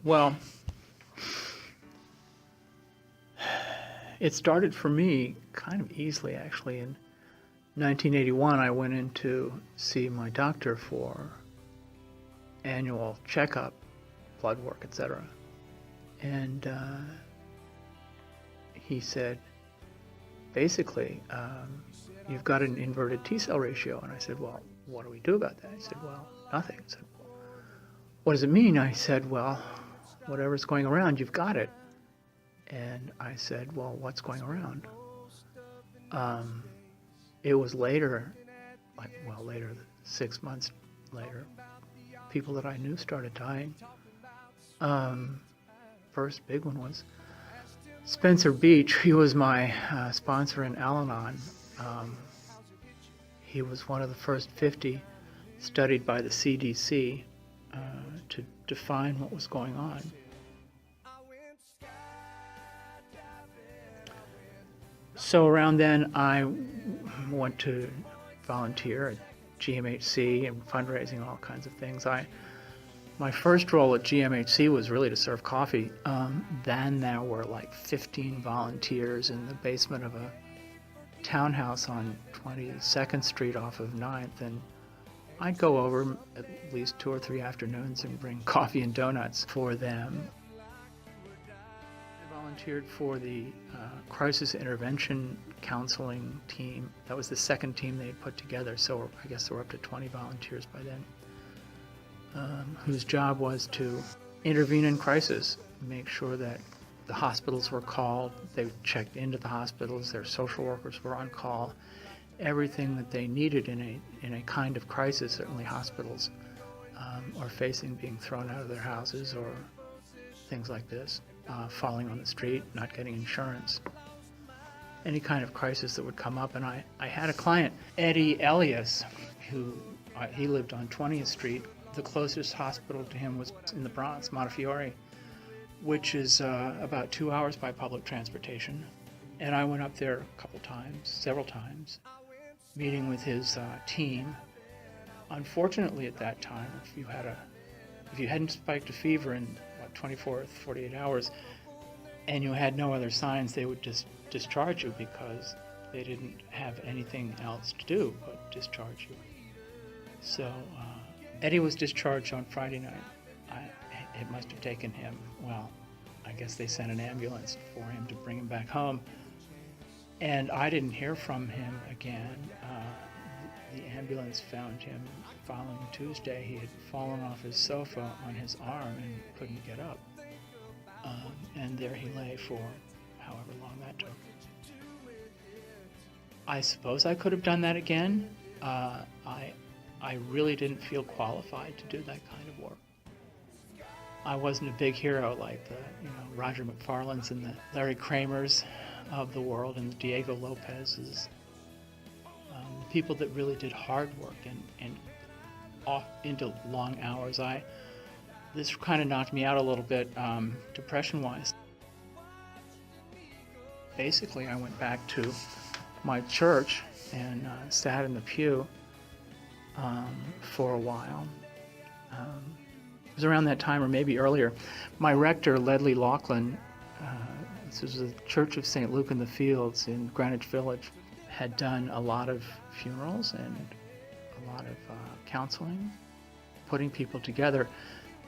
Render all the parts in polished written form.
Well, it started for me kind of easily, actually. In 1981, I went in to see my doctor for annual checkup, blood work, etc. And he said, basically, you've got an inverted T-cell ratio. And I said, well, what do we do about that? He said, well, nothing. I said, well, what does it mean? I said, well, whatever's going around, you've got it. And I said, well, what's going around? It was later, later, 6 months later, people that I knew started dying. First big one was Spencer Beach. He was my sponsor in Al-Anon. He was one of the first 50 studied by the CDC to define what was going on. So around then, I went to volunteer at GMHC and fundraising, all kinds of things. My first role at GMHC was really to serve coffee. Then there were like 15 volunteers in the basement of a townhouse on 22nd Street off of 9th, and I'd go over at least 2 or 3 afternoons and bring coffee and donuts for them. I volunteered for the crisis intervention counseling team. That was the second team they had put together, so I guess there were up to 20 volunteers by then, whose job was to intervene in crisis, make sure that the hospitals were called, they checked into the hospitals, their social workers were on call, everything that they needed in a kind of crisis. Certainly hospitals are facing being thrown out of their houses or things like this, falling on the street, not getting insurance, any kind of crisis that would come up. And I had a client, Eddie Elias, who he lived on 20th Street. The closest hospital to him was in the Bronx, Montefiore, which is about 2 hours by public transportation. And I went up there a couple times, several times, meeting with his team. Unfortunately, at that time, if you hadn't spiked a fever in 24 or 48 hours, and you had no other signs, they would just discharge you because they didn't have anything else to do but discharge you. So Eddie was discharged on Friday night. It must have taken him, I guess they sent an ambulance for him to bring him back home. And I didn't hear from him again. The ambulance found him the following Tuesday. He had fallen off his sofa on his arm and couldn't get up. And there he lay for however long that took. I suppose I could have done that again. I really didn't feel qualified to do that kind of work. I wasn't a big hero like the Roger McFarlane's and the Larry Kramers of the world and the Diego Lopez's, people that really did hard work and off into long hours. This kind of knocked me out a little bit, depression-wise. Basically, I went back to my church and sat in the pew for a while. It was around that time, or maybe earlier. My rector, Ledley Laughlin, this was the Church of St. Luke in the Fields in Greenwich Village, had done a lot of funerals and a lot of counseling, putting people together.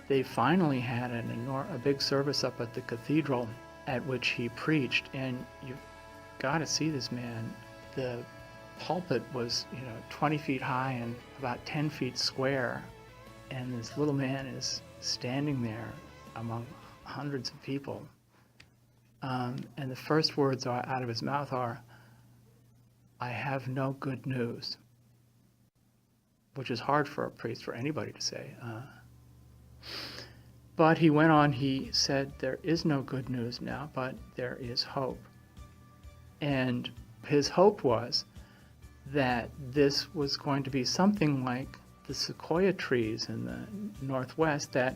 They finally had a big service up at the cathedral at which he preached, and you've got to see this man. The pulpit was 20 feet high and about 10 feet square, and this little man is standing there among hundreds of people, and the first words out of his mouth are, "I have no good news," which is hard for a priest, for anybody to say. But he went on, he said, "There is no good news now, but there is hope." And his hope was that this was going to be something like the sequoia trees in the Northwest that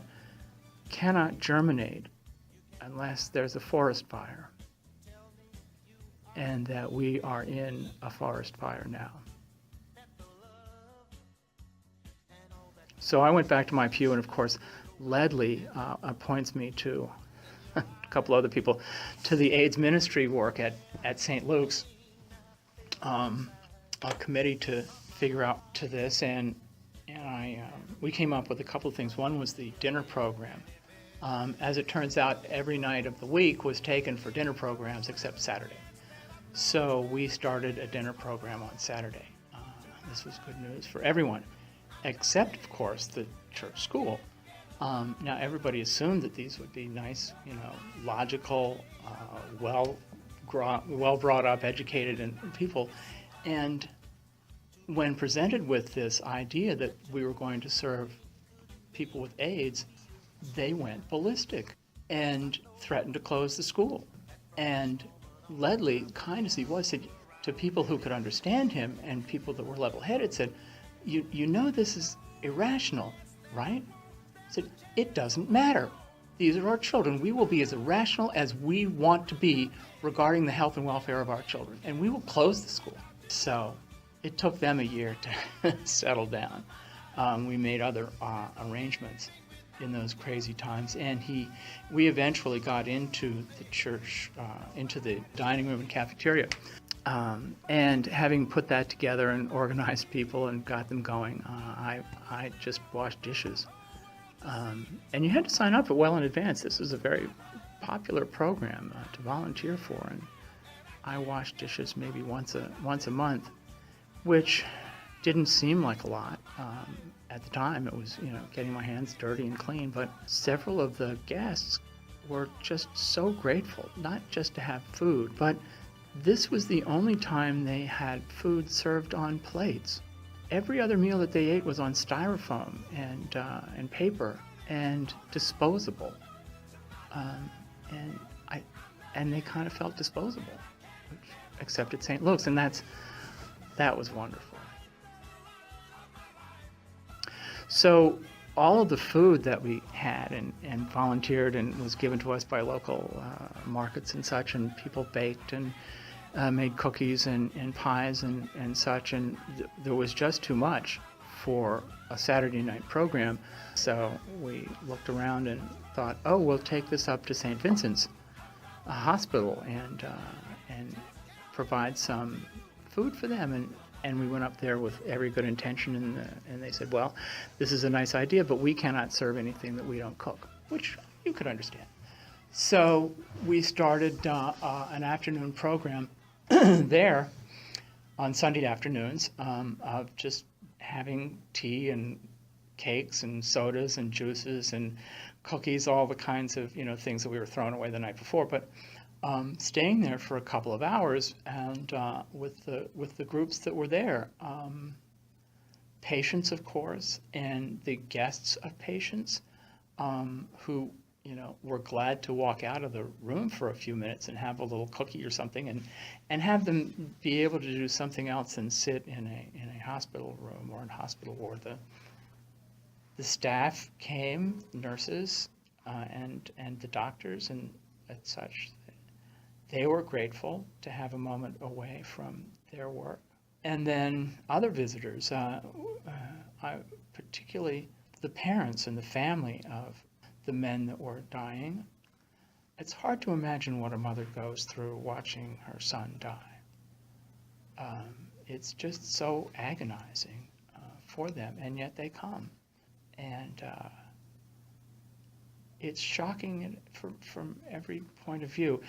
cannot germinate unless there's a forest fire, and that we are in a forest fire now. So I went back to my pew, and of course, Ledley appoints me to a couple other people to the AIDS ministry work at St. Luke's, a committee to figure out to this, and we came up with a couple of things. One was the dinner program. As it turns out, every night of the week was taken for dinner programs except Saturday. So we started a dinner program on Saturday. This was good news for everyone, except, of course, the church school. Now, everybody assumed that these would be nice, logical, well brought up, educated and people. And when presented with this idea that we were going to serve people with AIDS, they went ballistic and threatened to close the school. And Ledley, kind as he was, said to people who could understand him and people that were level-headed, said, you know this is irrational, right? Said, it doesn't matter. These are our children. We will be as irrational as we want to be regarding the health and welfare of our children, and we will close the school. So it took them a year to settle down. We made other arrangements in those crazy times, and we eventually got into the church, into the dining room and cafeteria. And having put that together and organized people and got them going, I just washed dishes. And you had to sign up well in advance. This was a very popular program to volunteer for, and I washed dishes maybe once a month, which didn't seem like a lot. At the time, it was, getting my hands dirty and clean, but several of the guests were just so grateful, not just to have food, but this was the only time they had food served on plates. Every other meal that they ate was on styrofoam and paper and disposable, and they kind of felt disposable, except at St. Luke's, and that was wonderful. So all of the food that we had and volunteered and was given to us by local markets and such, and people baked and made cookies and pies and such, and there was just too much for a Saturday night program. So we looked around and thought, oh, we'll take this up to St. Vincent's Hospital and provide some food for them. And we went up there with every good intention, and they said, well, this is a nice idea, but we cannot serve anything that we don't cook, which you could understand. So we started an afternoon program there on Sunday afternoons of just having tea and cakes and sodas and juices and cookies, all the kinds of things that we were throwing away the night before, but staying there for a couple of hours and with the groups that were there, patients, of course, and the guests of patients who were glad to walk out of the room for a few minutes and have a little cookie or something, and have them be able to do something else than sit in a hospital room or in a hospital ward. The staff came, nurses, and the doctors and such. They were grateful to have a moment away from their work. And then other visitors, particularly the parents and the family of the men that were dying. It's hard to imagine what a mother goes through watching her son die. It's just so agonizing for them, and yet they come. And it's shocking from every point of view.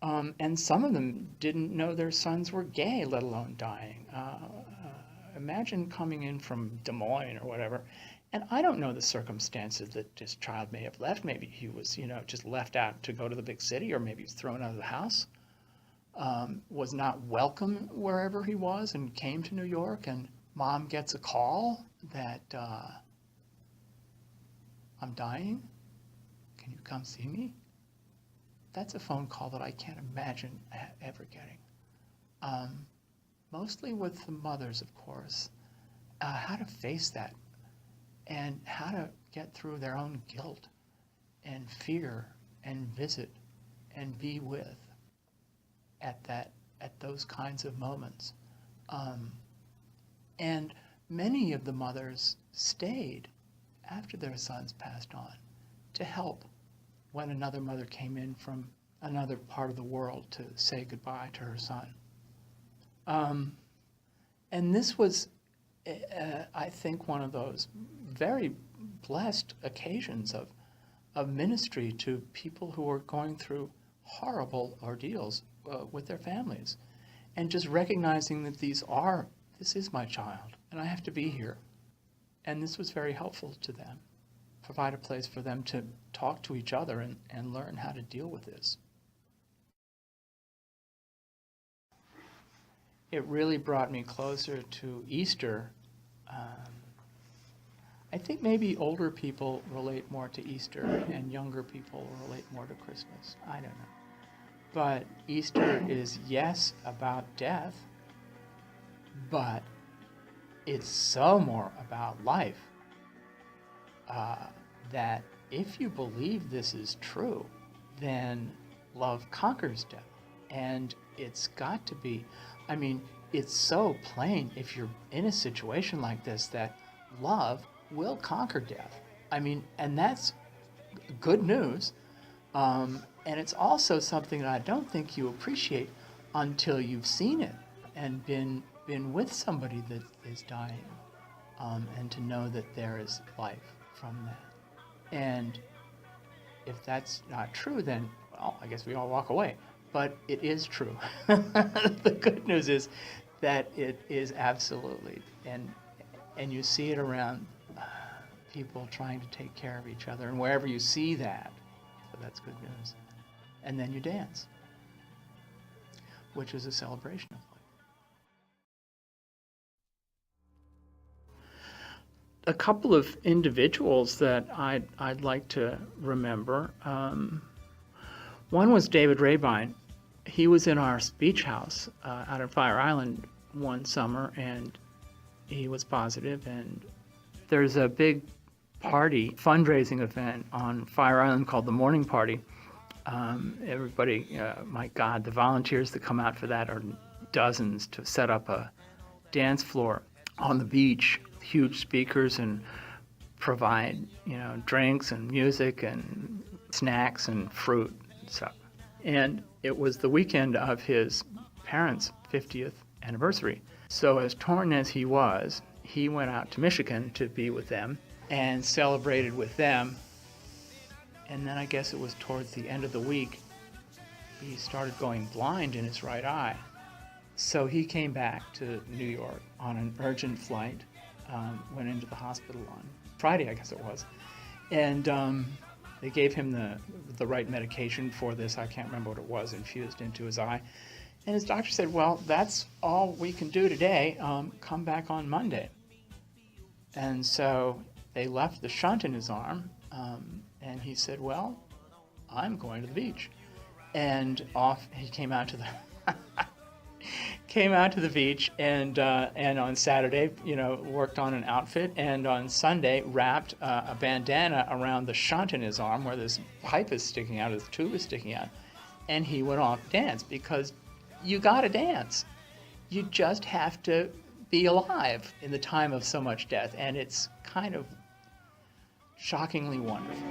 And some of them didn't know their sons were gay, let alone dying. Imagine coming in from Des Moines or whatever, and I don't know the circumstances that this child may have left. Maybe he was, just left out to go to the big city, or maybe he was thrown out of the house, was not welcome wherever he was, and came to New York, and mom gets a call that I'm dying. Can you come see me? That's a phone call that I can't imagine ever getting. Mostly with the mothers, of course, how to face that and how to get through their own guilt and fear and visit and be with at those kinds of moments. And many of the mothers stayed after their sons passed on to help when another mother came in from another part of the world to say goodbye to her son. And this was, I think, one of those very blessed occasions of ministry to people who are going through horrible ordeals with their families, and just recognizing that this is my child, and I have to be here. And this was very helpful to them, provide a place for them to talk to each other and learn how to deal with this. It really brought me closer to Easter. I think maybe older people relate more to Easter and younger people relate more to Christmas. I don't know. But Easter is, yes, about death, but it's so more about life that if you believe this is true, then love conquers death. And it's got to be, I mean, it's so plain if you're in a situation like this that love will conquer death. I mean, and that's good news. And it's also something that I don't think you appreciate until you've seen it and been with somebody that is dying, and to know that there is life from that. And if that's not true, then, well, I guess we all walk away. But it is true. The good news is that it is absolutely, and you see it around people trying to take care of each other, and wherever you see that, so that's good news. And then you dance, which is a celebration of life. A couple of individuals that I'd like to remember. One was David Rabine. He was in our beach house out at Fire Island one summer, and he was positive. And there's a big party, fundraising event on Fire Island called the Morning Party. Everybody, my God, the volunteers that come out for that are dozens to set up a dance floor on the beach, huge speakers, and provide, drinks and music and snacks and fruit and stuff. And it was the weekend of his parents' 50th anniversary. So as torn as he was, he went out to Michigan to be with them and celebrated with them. And then I guess it was towards the end of the week, he started going blind in his right eye. So he came back to New York on an urgent flight, went into the hospital on Friday, I guess it was. And they gave him the right medication for this. I can't remember what it was, infused into his eye. And his doctor said, well, that's all we can do today. Come back on Monday. And so they left the shunt in his arm. And he said, well, I'm going to the beach. And off he came out to the beach, and on Saturday, worked on an outfit, and on Sunday wrapped a bandana around the shunt in his arm where this pipe is sticking out, this tube is sticking out, and he went off to dance, because you gotta dance. You just have to be alive in the time of so much death, and it's kind of shockingly wonderful.